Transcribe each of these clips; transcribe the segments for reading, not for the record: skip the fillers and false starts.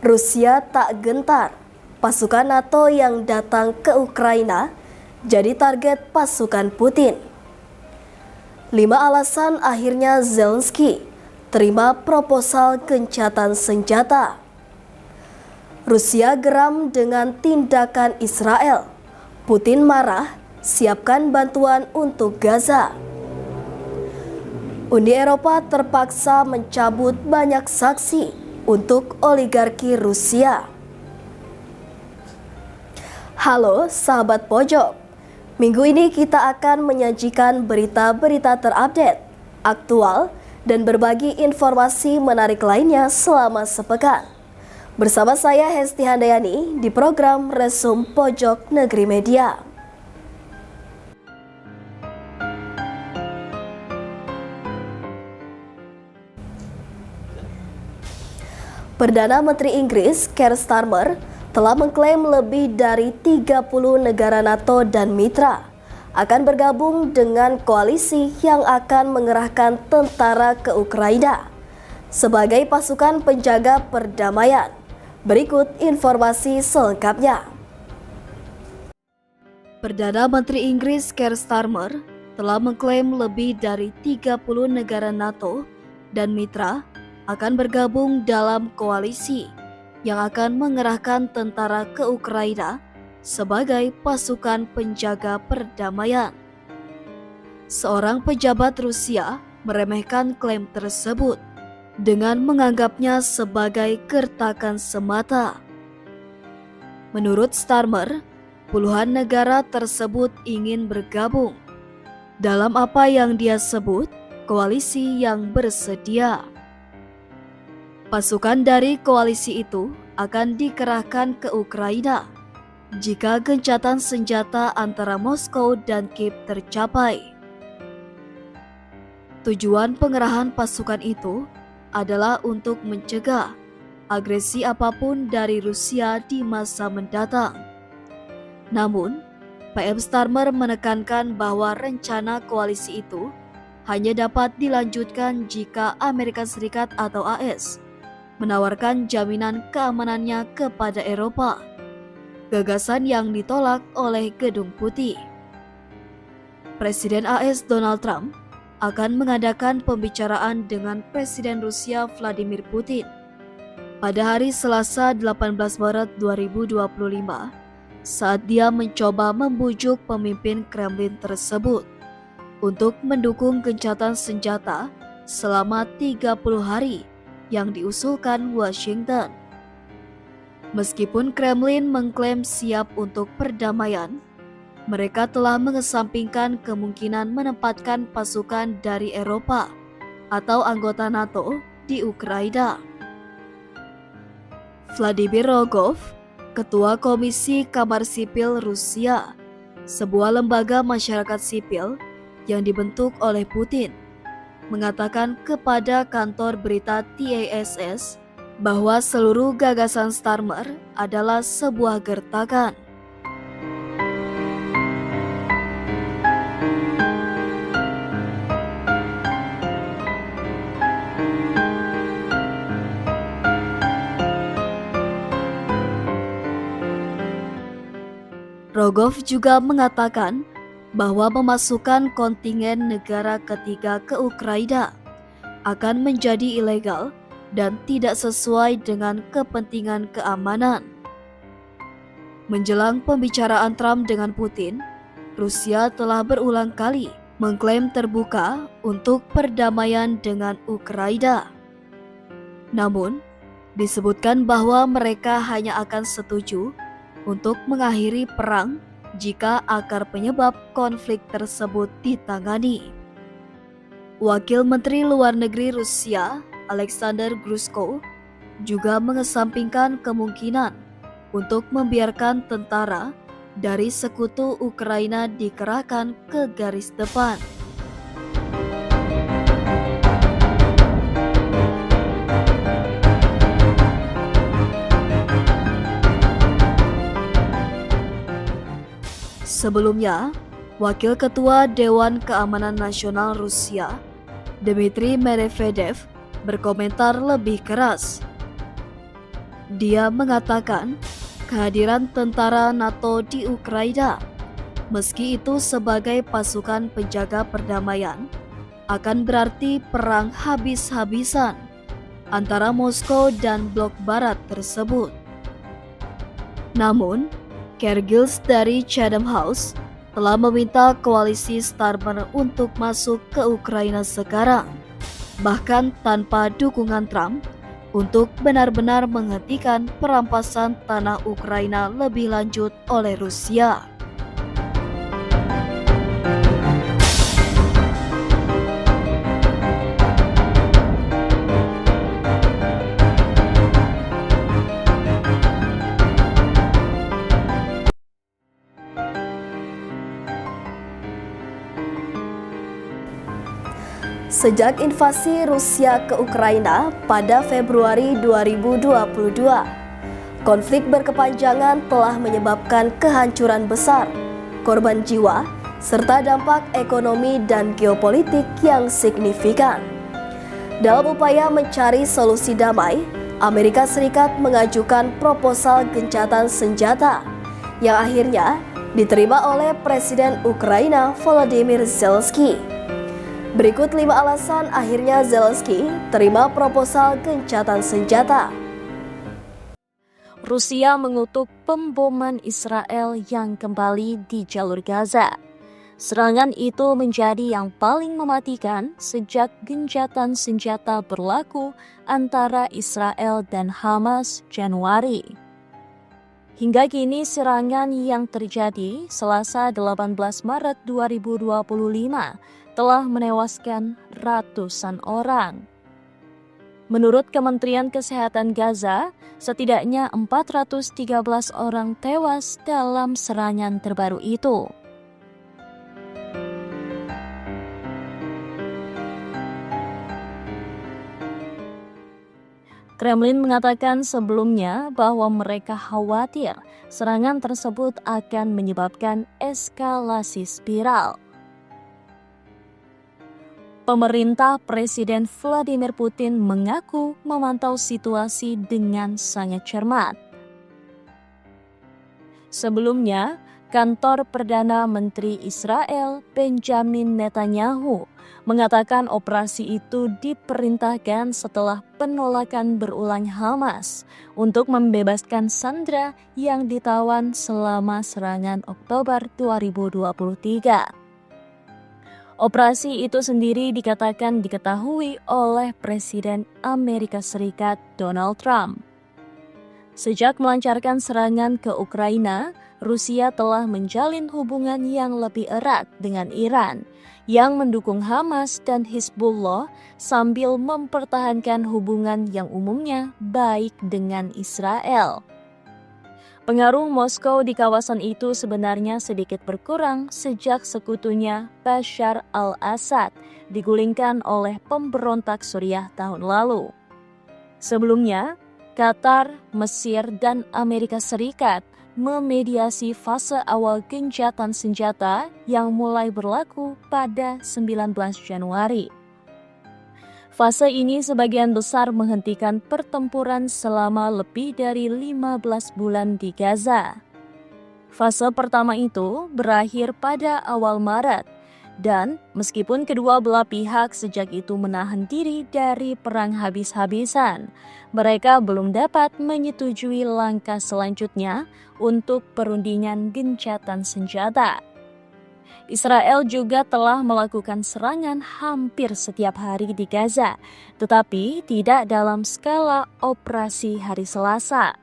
Rusia tak gentar. Pasukan NATO yang datang ke Ukraina jadi target pasukan Putin. 5 alasan akhirnya Zelensky terima proposal gencatan senjata. Rusia geram dengan tindakan Israel. Putin marah, siapkan bantuan untuk Gaza. Uni Eropa terpaksa mencabut banyak saksi untuk oligarki Rusia. Halo sahabat pojok, minggu ini kita akan menyajikan berita-berita terupdate, aktual, dan berbagi informasi menarik lainnya selama sepekan. Bersama saya Hesti Handayani di program Resum Pojok Negeri Media. Perdana Menteri Inggris Keir Starmer telah mengklaim lebih dari 30 negara NATO dan mitra akan bergabung dengan koalisi yang akan mengerahkan tentara ke Ukraina sebagai pasukan penjaga perdamaian. Berikut informasi selengkapnya. Perdana Menteri Inggris Keir Starmer telah mengklaim lebih dari 30 negara NATO dan mitra akan bergabung dalam koalisi yang akan mengerahkan tentara ke Ukraina sebagai pasukan penjaga perdamaian. Seorang pejabat Rusia meremehkan klaim tersebut dengan menganggapnya sebagai gertakan semata. Menurut Starmer, puluhan negara tersebut ingin bergabung dalam apa yang dia sebut koalisi yang bersedia. Pasukan dari koalisi itu akan dikerahkan ke Ukraina jika gencatan senjata antara Moskow dan Kiev tercapai. Tujuan pengerahan pasukan itu adalah untuk mencegah agresi apapun dari Rusia di masa mendatang. Namun, PM Starmer menekankan bahwa rencana koalisi itu hanya dapat dilanjutkan jika Amerika Serikat atau AS menawarkan jaminan keamanannya kepada Eropa, gagasan yang ditolak oleh Gedung Putih. Presiden AS Donald Trump akan mengadakan pembicaraan dengan Presiden Rusia Vladimir Putin pada hari Selasa 18 Maret 2025 saat dia mencoba membujuk pemimpin Kremlin tersebut untuk mendukung gencatan senjata selama 30 hari yang diusulkan Washington. Meskipun Kremlin mengklaim siap untuk perdamaian, mereka telah mengesampingkan kemungkinan menempatkan pasukan dari Eropa atau anggota NATO di Ukraina. Vladimir Rogov, Ketua Komisi Kamar Sipil Rusia, sebuah lembaga masyarakat sipil yang dibentuk oleh Putin, mengatakan kepada kantor berita TASS bahwa seluruh gagasan Starmer adalah sebuah gertakan. Rogov juga mengatakan bahwa memasukkan kontingen negara ketiga ke Ukraina akan menjadi ilegal dan tidak sesuai dengan kepentingan keamanan. Menjelang pembicaraan Trump dengan Putin, Rusia telah berulang kali mengklaim terbuka untuk perdamaian dengan Ukraina. Namun, disebutkan bahwa mereka hanya akan setuju untuk mengakhiri perang jika akar penyebab konflik tersebut ditangani. Wakil Menteri Luar Negeri Rusia, Alexander Grushko, juga mengesampingkan kemungkinan untuk membiarkan tentara dari sekutu Ukraina dikerahkan ke garis depan. Sebelumnya, Wakil Ketua Dewan Keamanan Nasional Rusia, Dmitry Medvedev, berkomentar lebih keras. Dia mengatakan kehadiran tentara NATO di Ukraina, meski itu sebagai pasukan penjaga perdamaian, akan berarti perang habis-habisan antara Moskow dan blok barat tersebut. Namun, Kergils dari Chatham House telah meminta koalisi Starmer untuk masuk ke Ukraina sekarang, bahkan tanpa dukungan Trump, untuk benar-benar menghentikan perampasan tanah Ukraina lebih lanjut oleh Rusia. Sejak invasi Rusia ke Ukraina pada Februari 2022, konflik berkepanjangan telah menyebabkan kehancuran besar, korban jiwa, serta dampak ekonomi dan geopolitik yang signifikan. Dalam upaya mencari solusi damai, Amerika Serikat mengajukan proposal gencatan senjata yang akhirnya diterima oleh Presiden Ukraina Volodymyr Zelensky. Berikut 5 alasan akhirnya Zelensky terima proposal gencatan senjata. Rusia mengutuk pemboman Israel yang kembali di jalur Gaza. Serangan itu menjadi yang paling mematikan sejak gencatan senjata berlaku antara Israel dan Hamas Januari. Hingga kini serangan yang terjadi Selasa 18 Maret 2025 telah menewaskan ratusan orang. Menurut Kementerian Kesehatan Gaza, setidaknya 413 orang tewas dalam serangan terbaru itu. Kremlin mengatakan sebelumnya bahwa mereka khawatir serangan tersebut akan menyebabkan eskalasi spiral. Pemerintah Presiden Vladimir Putin mengaku memantau situasi dengan sangat cermat. Sebelumnya, kantor Perdana Menteri Israel Benjamin Netanyahu mengatakan operasi itu diperintahkan setelah penolakan berulang Hamas untuk membebaskan sandera yang ditawan selama serangan Oktober 2023. Operasi itu sendiri dikatakan diketahui oleh Presiden Amerika Serikat Donald Trump. Sejak melancarkan serangan ke Ukraina, Rusia telah menjalin hubungan yang lebih erat dengan Iran, yang mendukung Hamas dan Hizbullah sambil mempertahankan hubungan yang umumnya baik dengan Israel. Pengaruh Moskow di kawasan itu sebenarnya sedikit berkurang sejak sekutunya Bashar al-Assad digulingkan oleh pemberontak Suriah tahun lalu. Sebelumnya, Qatar, Mesir, dan Amerika Serikat memediasi fase awal gencatan senjata yang mulai berlaku pada 19 Januari. Fase ini sebagian besar menghentikan pertempuran selama lebih dari 15 bulan di Gaza. Fase pertama itu berakhir pada awal Maret, dan meskipun kedua belah pihak sejak itu menahan diri dari perang habis-habisan, mereka belum dapat menyetujui langkah selanjutnya untuk perundingan gencatan senjata. Israel juga telah melakukan serangan hampir setiap hari di Gaza, tetapi tidak dalam skala operasi hari Selasa.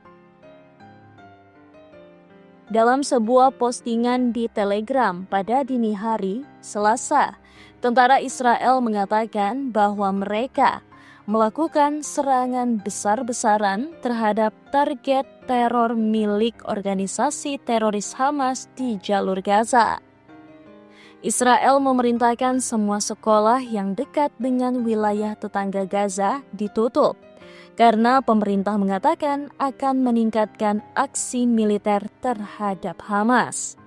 Dalam sebuah postingan di Telegram pada dini hari, Selasa, tentara Israel mengatakan bahwa mereka melakukan serangan besar-besaran terhadap target teror milik organisasi teroris Hamas di jalur Gaza. Israel memerintahkan semua sekolah yang dekat dengan wilayah tetangga Gaza ditutup karena pemerintah mengatakan akan meningkatkan aksi militer terhadap Hamas.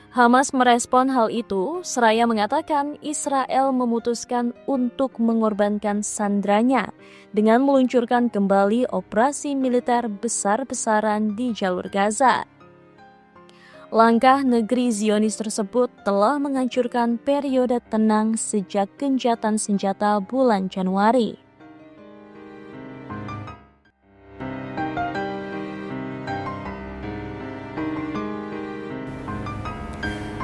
Hamas merespon hal itu seraya mengatakan Israel memutuskan untuk mengorbankan sandranya dengan meluncurkan kembali operasi militer besar-besaran di jalur Gaza. Langkah negeri Zionis tersebut telah menghancurkan periode tenang sejak gencatan senjata bulan Januari.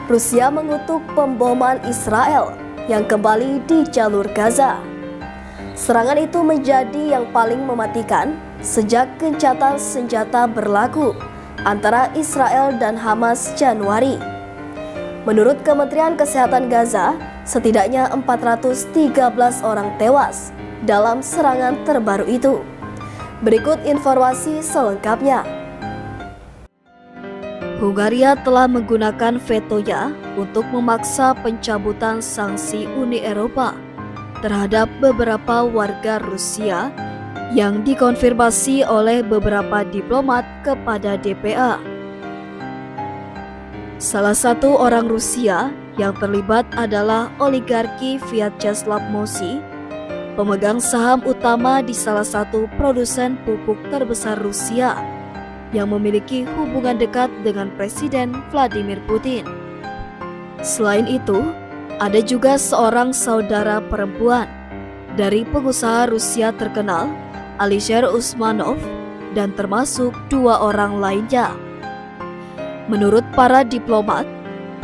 Rusia mengutuk pemboman Israel yang kembali di jalur Gaza. Serangan itu menjadi yang paling mematikan sejak gencatan senjata berlaku antara Israel dan Hamas Januari. Menurut Kementerian Kesehatan Gaza, setidaknya 413 orang tewas dalam serangan terbaru itu. Berikut informasi selengkapnya. Hungaria telah menggunakan vetonya untuk memaksa pencabutan sanksi Uni Eropa terhadap beberapa warga Rusia yang dikonfirmasi oleh beberapa diplomat kepada DPA. Salah satu orang Rusia yang terlibat adalah oligarki Vyacheslav Mosi, pemegang saham utama di salah satu produsen pupuk terbesar Rusia yang memiliki hubungan dekat dengan Presiden Vladimir Putin. Selain itu, ada juga seorang saudara perempuan dari pengusaha Rusia terkenal, Alisher Usmanov, dan termasuk 2 orang lainnya. Menurut para diplomat,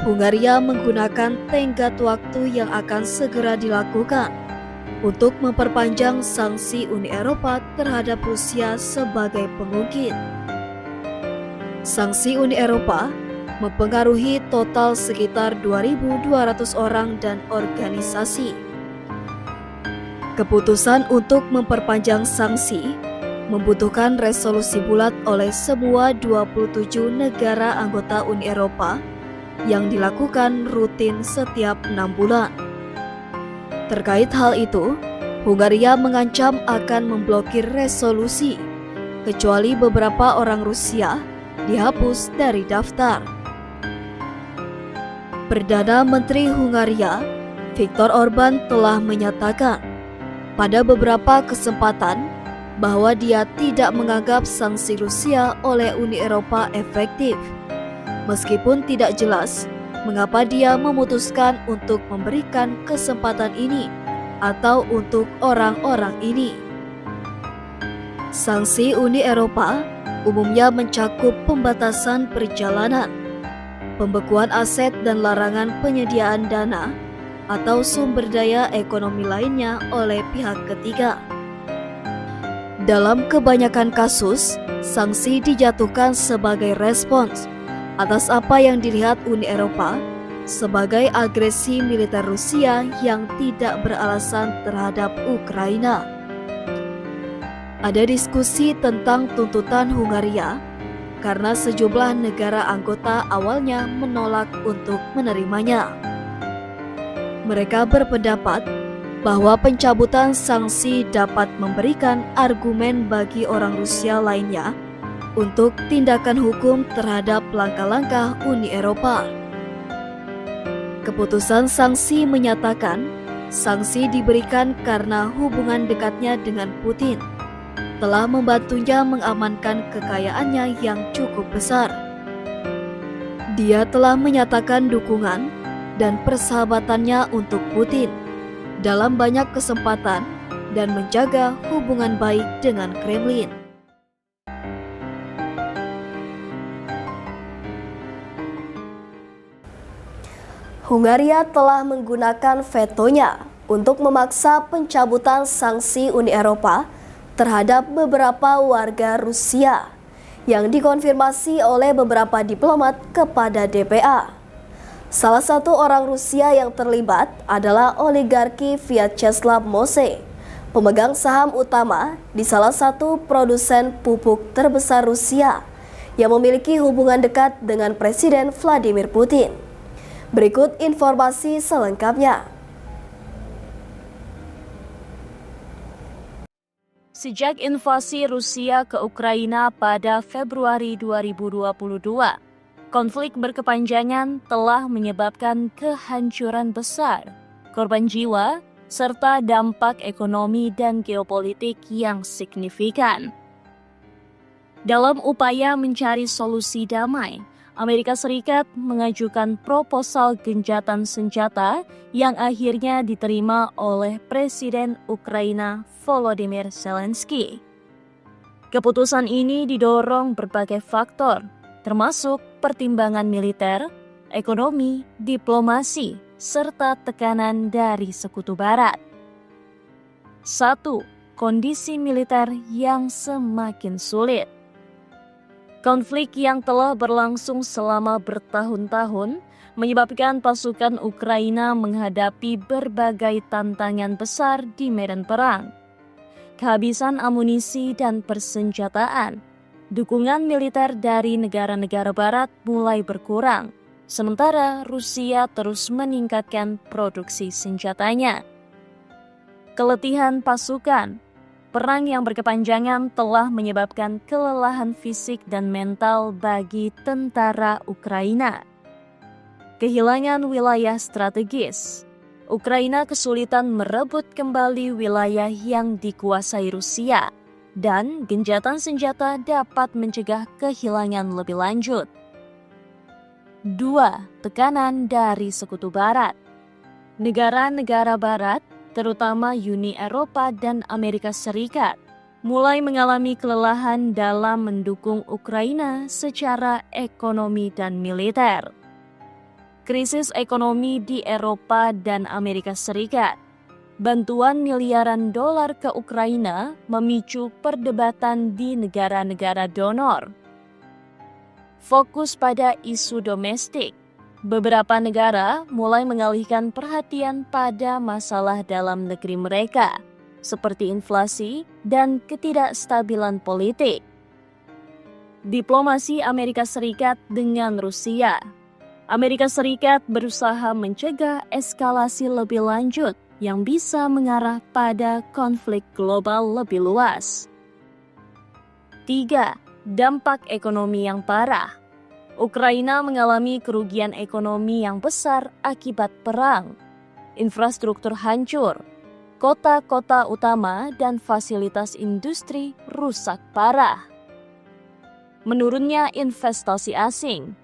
Hungaria menggunakan tenggat waktu yang akan segera dilakukan untuk memperpanjang sanksi Uni Eropa terhadap Rusia sebagai pengungkit. Sanksi Uni Eropa mempengaruhi total sekitar 2.200 orang dan organisasi. Keputusan untuk memperpanjang sanksi membutuhkan resolusi bulat oleh semua 27 negara anggota Uni Eropa yang dilakukan rutin setiap 6 bulan. Terkait hal itu, Hungaria mengancam akan memblokir resolusi, kecuali beberapa orang Rusia dihapus dari daftar. Perdana Menteri Hungaria, Viktor Orbán, telah menyatakan pada beberapa kesempatan bahwa dia tidak menganggap sanksi Rusia oleh Uni Eropa efektif, meskipun tidak jelas mengapa dia memutuskan untuk memberikan kesempatan ini atau untuk orang-orang ini. Sanksi Uni Eropa umumnya mencakup pembatasan perjalanan, pembekuan aset dan larangan penyediaan dana atau sumber daya ekonomi lainnya oleh pihak ketiga. Dalam kebanyakan kasus, sanksi dijatuhkan sebagai respons atas apa yang dilihat Uni Eropa sebagai agresi militer Rusia yang tidak beralasan terhadap Ukraina. Ada diskusi tentang tuntutan Hungaria karena sejumlah negara anggota awalnya menolak untuk menerimanya. Mereka berpendapat bahwa pencabutan sanksi dapat memberikan argumen bagi orang Rusia lainnya untuk tindakan hukum terhadap langkah-langkah Uni Eropa. Keputusan sanksi menyatakan sanksi diberikan karena hubungan dekatnya dengan Putin telah membantunya mengamankan kekayaannya yang cukup besar. Dia telah menyatakan dukungan dan persahabatannya untuk Putin dalam banyak kesempatan dan menjaga hubungan baik dengan Kremlin. Hungaria telah menggunakan vetonya untuk memaksa pencabutan sanksi Uni Eropa terhadap beberapa warga Rusia yang dikonfirmasi oleh beberapa diplomat kepada DPA. Salah satu orang Rusia yang terlibat adalah oligarki Vyacheslav Mosi, pemegang saham utama di salah satu produsen pupuk terbesar Rusia yang memiliki hubungan dekat dengan Presiden Vladimir Putin. Berikut informasi selengkapnya. Sejak invasi Rusia ke Ukraina pada Februari 2022, Konflik berkepanjangan telah menyebabkan kehancuran besar, korban jiwa, serta dampak ekonomi dan geopolitik yang signifikan. Dalam upaya mencari solusi damai, Amerika Serikat mengajukan proposal gencatan senjata yang akhirnya diterima oleh Presiden Ukraina Volodymyr Zelensky. Keputusan ini didorong berbagai faktor, termasuk pertimbangan militer, ekonomi, diplomasi, serta tekanan dari Sekutu Barat. 1. Kondisi militer yang semakin sulit. Konflik yang telah berlangsung selama bertahun-tahun menyebabkan pasukan Ukraina menghadapi berbagai tantangan besar di medan perang. Kehabisan amunisi dan persenjataan, dukungan militer dari negara-negara barat mulai berkurang, sementara Rusia terus meningkatkan produksi senjatanya. Keletihan pasukan, perang yang berkepanjangan telah menyebabkan kelelahan fisik dan mental bagi tentara Ukraina. Kehilangan wilayah strategis. Ukraina kesulitan merebut kembali wilayah yang dikuasai Rusia, dan gencatan senjata dapat mencegah kehilangan lebih lanjut. 2. Tekanan dari Sekutu Barat. Negara-negara Barat, terutama Uni Eropa dan Amerika Serikat, mulai mengalami kelelahan dalam mendukung Ukraina secara ekonomi dan militer. Krisis ekonomi di Eropa dan Amerika Serikat, bantuan miliaran dolar ke Ukraina memicu perdebatan di negara-negara donor. Fokus pada isu domestik, beberapa negara mulai mengalihkan perhatian pada masalah dalam negeri mereka, seperti inflasi dan ketidakstabilan politik. Diplomasi Amerika Serikat dengan Rusia. Amerika Serikat berusaha mencegah eskalasi lebih lanjut yang bisa mengarah pada konflik global lebih luas. 3. Dampak ekonomi yang parah. Ukraina mengalami kerugian ekonomi yang besar akibat perang. Infrastruktur hancur, kota-kota utama dan fasilitas industri rusak parah. Menurunnya investasi asing.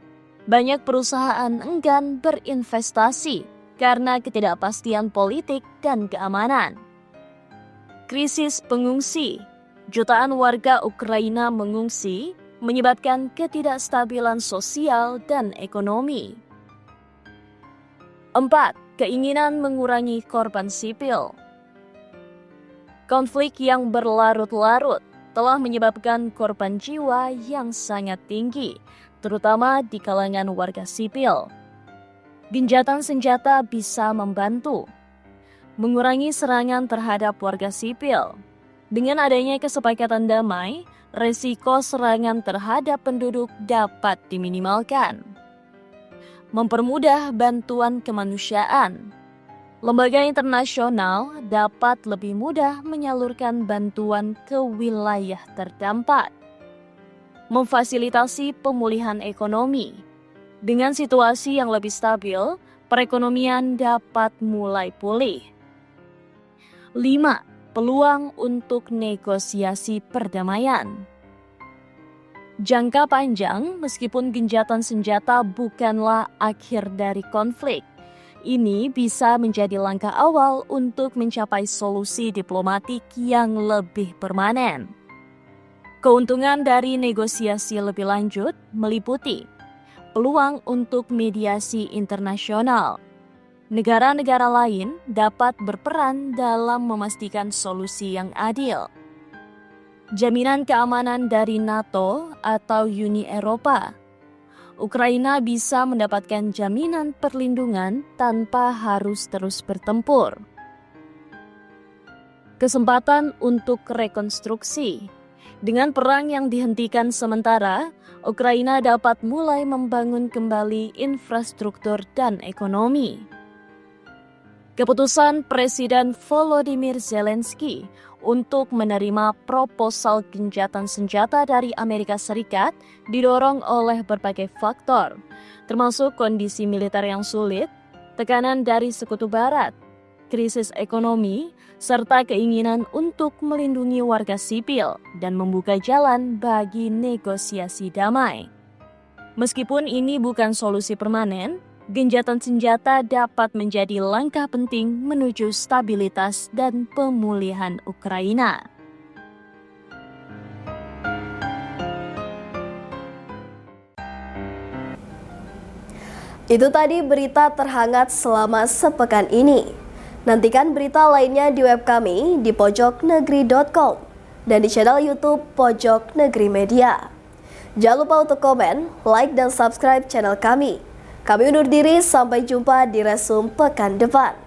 Banyak perusahaan enggan berinvestasi karena ketidakpastian politik dan keamanan. Krisis pengungsi. Jutaan warga Ukraina mengungsi, menyebabkan ketidakstabilan sosial dan ekonomi. 4. Keinginan mengurangi korban sipil. Konflik yang berlarut-larut telah menyebabkan korban jiwa yang sangat tinggi, terutama di kalangan warga sipil. Gencatan senjata bisa membantu mengurangi serangan terhadap warga sipil. Dengan adanya kesepakatan damai, resiko serangan terhadap penduduk dapat diminimalkan. Mempermudah bantuan kemanusiaan. Lembaga internasional dapat lebih mudah menyalurkan bantuan ke wilayah terdampak. Memfasilitasi pemulihan ekonomi. Dengan situasi yang lebih stabil, perekonomian dapat mulai pulih. 5. Peluang untuk negosiasi perdamaian. Jangka panjang, meskipun gencatan senjata bukanlah akhir dari konflik, ini bisa menjadi langkah awal untuk mencapai solusi diplomatik yang lebih permanen. Keuntungan dari negosiasi lebih lanjut meliputi peluang untuk mediasi internasional. Negara-negara lain dapat berperan dalam memastikan solusi yang adil. Jaminan keamanan dari NATO atau Uni Eropa. Ukraina bisa mendapatkan jaminan perlindungan tanpa harus terus bertempur. Kesempatan untuk rekonstruksi. Dengan perang yang dihentikan sementara, Ukraina dapat mulai membangun kembali infrastruktur dan ekonomi. Keputusan Presiden Volodymyr Zelensky untuk menerima proposal gencatan senjata dari Amerika Serikat didorong oleh berbagai faktor, termasuk kondisi militer yang sulit, tekanan dari Sekutu Barat, krisis ekonomi, serta keinginan untuk melindungi warga sipil dan membuka jalan bagi negosiasi damai. Meskipun ini bukan solusi permanen, gencatan senjata dapat menjadi langkah penting menuju stabilitas dan pemulihan Ukraina. Itu tadi berita terhangat selama sepekan ini. Nantikan berita lainnya di web kami di pojoknegeri.com dan di channel YouTube Pojok Negeri Media. Jangan lupa untuk komen, like, dan subscribe channel kami. Kami undur diri, sampai jumpa di Resum pekan depan.